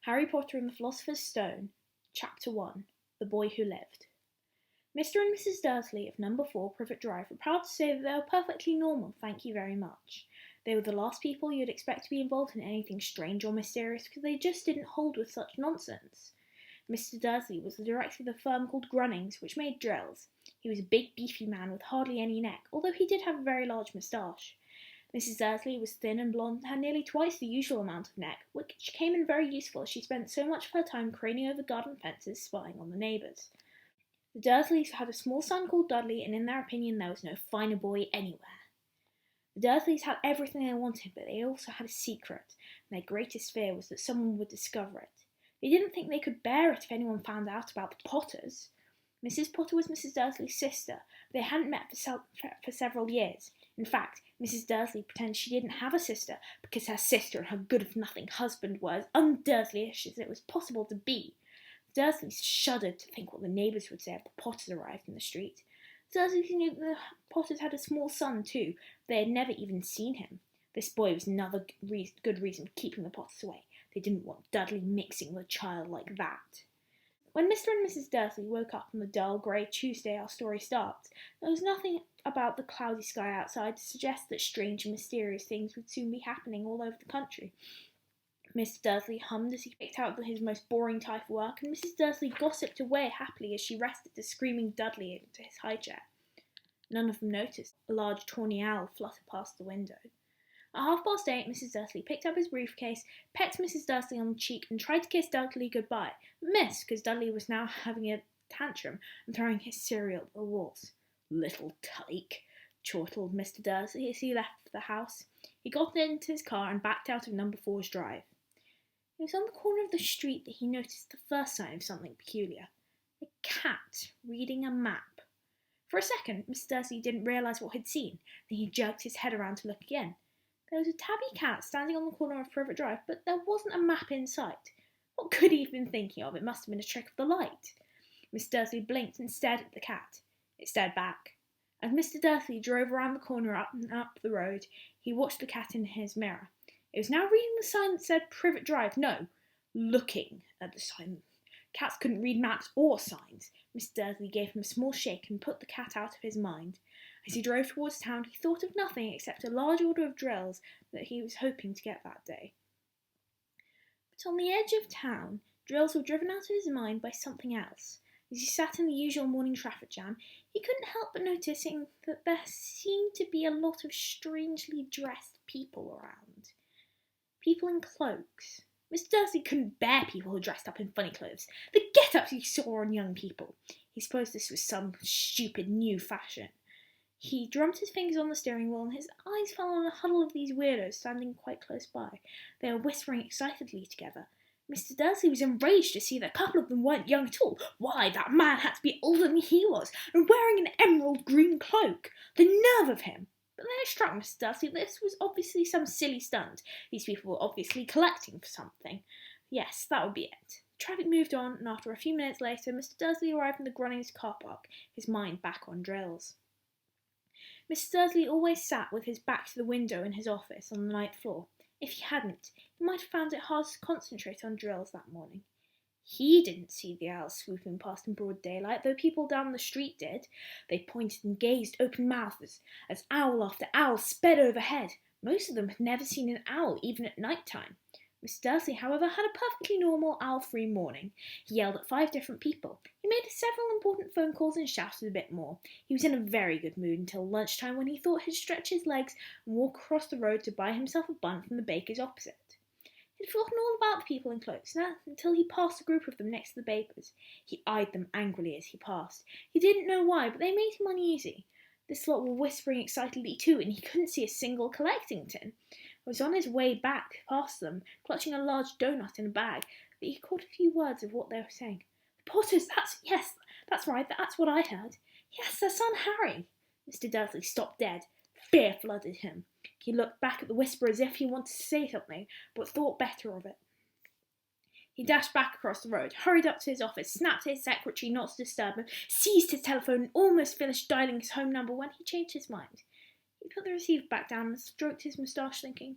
Harry Potter and the Philosopher's Stone, Chapter 1, The Boy Who Lived. Mr. and Mrs. Dursley of number 4 Privet Drive were proud to say that they were perfectly normal, thank you very much. They were the last people you'd expect to be involved in anything strange or mysterious because they just didn't hold with such nonsense. Mr. Dursley was the director of the firm called Grunnings, which made drills. He was a big, beefy man with hardly any neck, although he did have a very large moustache. Mrs. Dursley was thin and blonde and had nearly twice the usual amount of neck, which came in very useful as she spent so much of her time craning over garden fences spying on the neighbours. The Dursleys had a small son called Dudley, and in their opinion there was no finer boy anywhere. The Dursleys had everything they wanted, but they also had a secret, and their greatest fear was that someone would discover it. They didn't think they could bear it if anyone found out about the Potters. Mrs. Potter was Mrs. Dursley's sister, but they hadn't met for several years. In fact, Mrs. Dursley pretended she didn't have a sister because her sister and her good-for-nothing husband were as un-Dursley-ish as it was possible to be. The Dursleys shuddered to think what the neighbours would say if the Potters arrived in the street. The Dursleys knew that the Potters had a small son too, but they had never even seen him. This boy was another good reason for keeping the Potters away. They didn't want Dudley mixing with a child like that. When Mr. and Mrs. Dursley woke up on the dull grey Tuesday our story starts, there was nothing about the cloudy sky outside to suggest that strange and mysterious things would soon be happening all over the country. Mr. Dursley hummed as he picked out his most boring type of work, and Mrs. Dursley gossiped away happily as she rested the screaming Dudley into his high chair. None of them noticed a large tawny owl flutter past the window. At 8:30, Mrs. Dursley picked up his briefcase, pecked Mrs. Dursley on the cheek, and tried to kiss Dudley goodbye, but missed because Dudley was now having a tantrum and throwing his cereal at the walls. "Little tyke," chortled Mr. Dursley as he left the house. He got into his car and backed out of number 4's drive. It was on the corner of the street that he noticed the first sign of something peculiar. A cat reading a map. For a second, Mr. Dursley didn't realise what he'd seen. Then he jerked his head around to look again. There was a tabby cat standing on the corner of Privet Drive, but there wasn't a map in sight. What could he have been thinking of? It must have been a trick of the light. Mr. Dursley blinked and stared at the cat. It stared back. As Mr. Dursley drove around the corner up and up the road, he watched the cat in his mirror. It was now reading the sign that said Privet Drive. No, looking at the sign. Cats couldn't read maps or signs. Mr. Dursley gave him a small shake and put the cat out of his mind. As he drove towards town, he thought of nothing except a large order of drills that he was hoping to get that day. But on the edge of town, drills were driven out of his mind by something else. As he sat in the usual morning traffic jam, he couldn't help but noticing that there seemed to be a lot of strangely dressed people around. People in cloaks. Mr. Dursley couldn't bear people who dressed up in funny clothes. The get-ups he saw on young people. He supposed this was some stupid new fashion. He drummed his fingers on the steering wheel and his eyes fell on a huddle of these weirdos standing quite close by. They were whispering excitedly together. Mr. Dursley was enraged to see that a couple of them weren't young at all. Why, that man had to be older than he was, and wearing an emerald green cloak. The nerve of him! But then it struck Mr. Dursley that this was obviously some silly stunt. These people were obviously collecting for something. Yes, that would be it. Traffic moved on, and after a few minutes later, Mr. Dursley arrived in the Grunnings car park, his mind back on drills. Mr. Dursley always sat with his back to the window in his office on the ninth floor. If he hadn't, he might have found it hard to concentrate on drills that morning. He didn't see the owls swooping past in broad daylight, though people down the street did. They pointed and gazed open-mouthed as owl after owl sped overhead. Most of them had never seen an owl, even at night time. Mr. Dursley, however, had a perfectly normal owl-free morning. He yelled at 5 different people. He made several important phone calls and shouted a bit more. He was in a very good mood until lunchtime, when he thought he'd stretch his legs and walk across the road to buy himself a bun from the baker's opposite. He'd forgotten all about the people in cloaks until he passed a group of them next to the baker's. He eyed them angrily as he passed. He didn't know why, but they made him uneasy. This lot were whispering excitedly too, and he couldn't see a single collecting tin. He was on his way back past them, clutching a large doughnut in a bag, but he caught a few words of what they were saying. "The Potters, that's right, that's what I heard. Yes, their son Harry." Mr. Dursley stopped dead. Fear flooded him. He looked back at the whisper as if he wanted to say something, but thought better of it. He dashed back across the road, hurried up to his office, snapped at his secretary not to disturb him, seized his telephone and almost finished dialing his home number when he changed his mind. He put the receiver back down and stroked his moustache, thinking,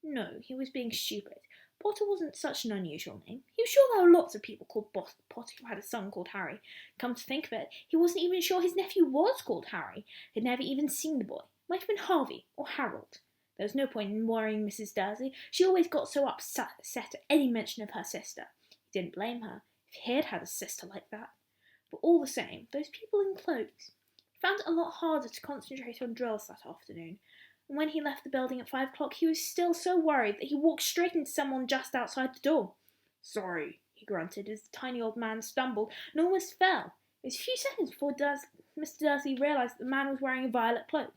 no, he was being stupid, Potter wasn't such an unusual name. He was sure there were lots of people called Potter who had a son called Harry. Come to think of it, he wasn't even sure his nephew was called Harry. He'd never even seen the boy. Might have been Harvey or Harold. There was no point in worrying Mrs. Dursley. She always got so upset at any mention of her sister. He didn't blame her if he had had a sister like that. But all the same, those people in cloaks. He found it a lot harder to concentrate on drills that afternoon. And when he left the building at 5 o'clock, he was still so worried that he walked straight into someone just outside the door. "Sorry," he grunted as the tiny old man stumbled and almost fell. It was a few seconds before Mr. Dursley realised that the man was wearing a violet cloak.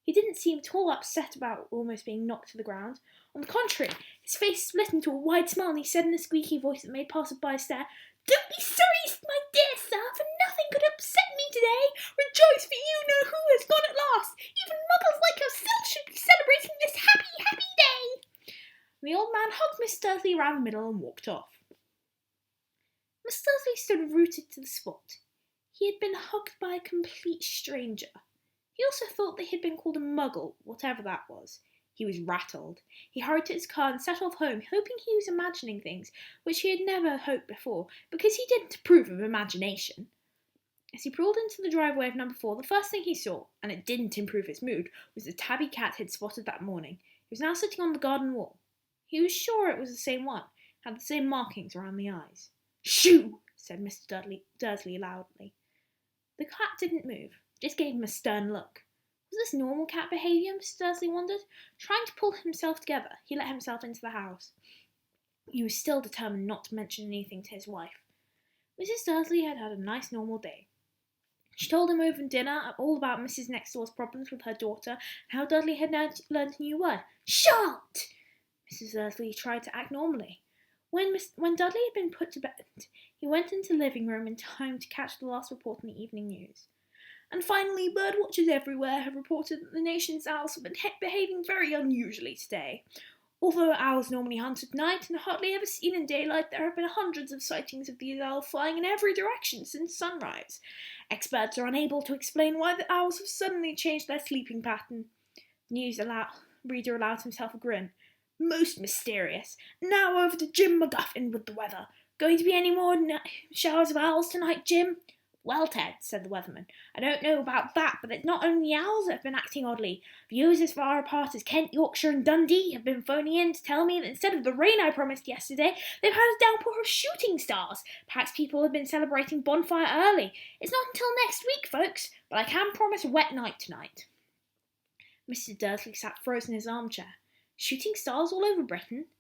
He didn't seem at all upset about almost being knocked to the ground. On the contrary, his face split into a wide smile and he said in a squeaky voice that made passers-by stare, "Don't be sorry, my dear sir, for nothing could upset me today. Rejoice, for you know who has gone at last. Even muggles like yourself should be celebrating this happy, happy day." And the old man hugged Miss Dursley around the middle and walked off. Miss Dursley stood rooted to the spot. He had been hugged by a complete stranger. He also thought that he had been called a muggle, whatever that was. He was rattled. He hurried to his car and set off home, hoping he was imagining things which he had never hoped before, because he didn't approve of imagination. As he pulled into the driveway of number 4, the first thing he saw, and it didn't improve his mood, was the tabby cat he had spotted that morning. He was now sitting on the garden wall. He was sure it was the same one, had the same markings around the eyes. "Shoo!" said Mr. Dursley loudly. The cat didn't move, just gave him a stern look. Was this normal cat behaviour, Mr. Dursley wondered? Trying to pull himself together, he let himself into the house. He was still determined not to mention anything to his wife. Mrs. Dursley had had a nice normal day. She told him over dinner all about Mrs. Nextdoor's problems with her daughter and how Dudley had now learned a new word. "Shut!" Mrs. Dursley tried to act normally. When Dudley had been put to bed, he went into the living room in time to catch the last report in the evening news. And finally, bird watchers everywhere have reported that the nation's owls have been behaving very unusually today. Although owls normally hunt at night and are hardly ever seen in daylight, there have been hundreds of sightings of these owls flying in every direction since sunrise. Experts are unable to explain why the owls have suddenly changed their sleeping pattern. The news reader allowed himself a grin. "Most mysterious. Now over to Jim McGuffin with the weather. Going to be any more showers of owls tonight, Jim?" "Well, Ted," said the weatherman, "I don't know about that, but it's not only the owls that have been acting oddly. Viewers as far apart as Kent, Yorkshire and Dundee have been phoning in to tell me that instead of the rain I promised yesterday, they've had a downpour of shooting stars. Perhaps people have been celebrating bonfire early. It's not until next week, folks, but I can promise a wet night tonight." Mr. Dursley sat frozen in his armchair. Shooting stars all over Britain?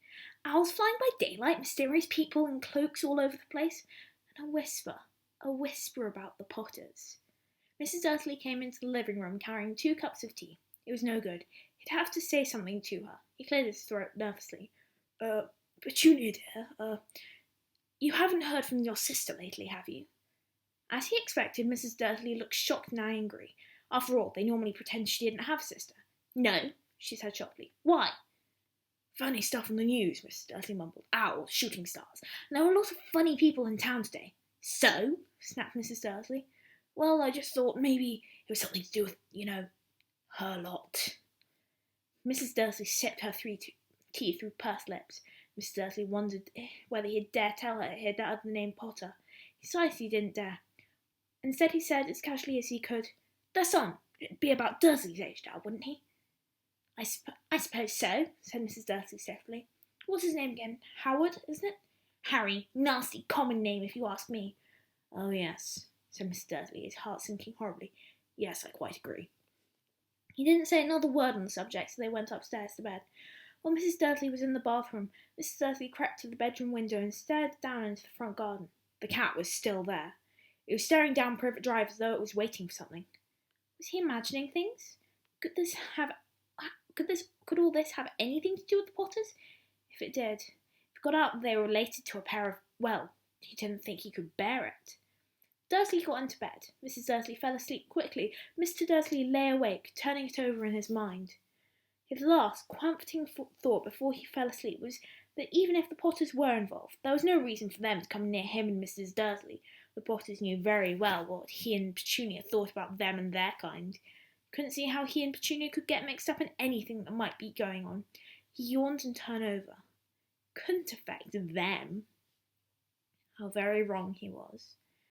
Owls flying by daylight, mysterious people in cloaks all over the place, and a whisper about the Potters. Mrs. Dursley came into the living room carrying 2 cups of tea. It was no good. He'd have to say something to her. He cleared his throat nervously. Petunia, dear, you haven't heard from your sister lately, have you?" As he expected, Mrs. Dursley looked shocked and angry. After all, they normally pretend she didn't have a sister. "No," she said sharply. "Why?" "Funny stuff on the news," Mrs. Dursley mumbled. "Owls, shooting stars. And there were a lot of funny people in town today." "So?" snapped Mrs. Dursley. "Well, I just thought maybe it was something to do with, her lot." Mrs. Dursley sipped her tea through pursed lips. Mrs. Dursley wondered whether he'd dare tell her he had uttered the name Potter. He decided he didn't dare. Instead, he said as casually as he could, "Their son. It'd be about Dursley's age now, wouldn't he?" I suppose so," said Mrs. Dursley stiffly. "What's his name again? Howard, isn't it?" "Harry. Nasty common name, if you ask me." "Oh, yes," said Mr. Dursley, his heart sinking horribly. "Yes, I quite agree." He didn't say another word on the subject, so they went upstairs to bed. While Mrs. Dursley was in the bathroom, Mrs. Dursley crept to the bedroom window and stared down into the front garden. The cat was still there. It was staring down Privet Drive as though it was waiting for something. Was he imagining things? Could all this have anything to do with the Potters? If it did, if it got out that they were related to a pair of, well, he didn't think he could bear it. Dursley got into bed. Mrs. Dursley fell asleep quickly. Mr. Dursley lay awake, turning it over in his mind. His last comforting thought before he fell asleep was that even if the Potters were involved, there was no reason for them to come near him and Mrs. Dursley. The Potters knew very well what he and Petunia thought about them and their kind. Couldn't see how he and Petunia could get mixed up in anything that might be going on. He yawned and turned over. couldn't affect them. How very wrong he was.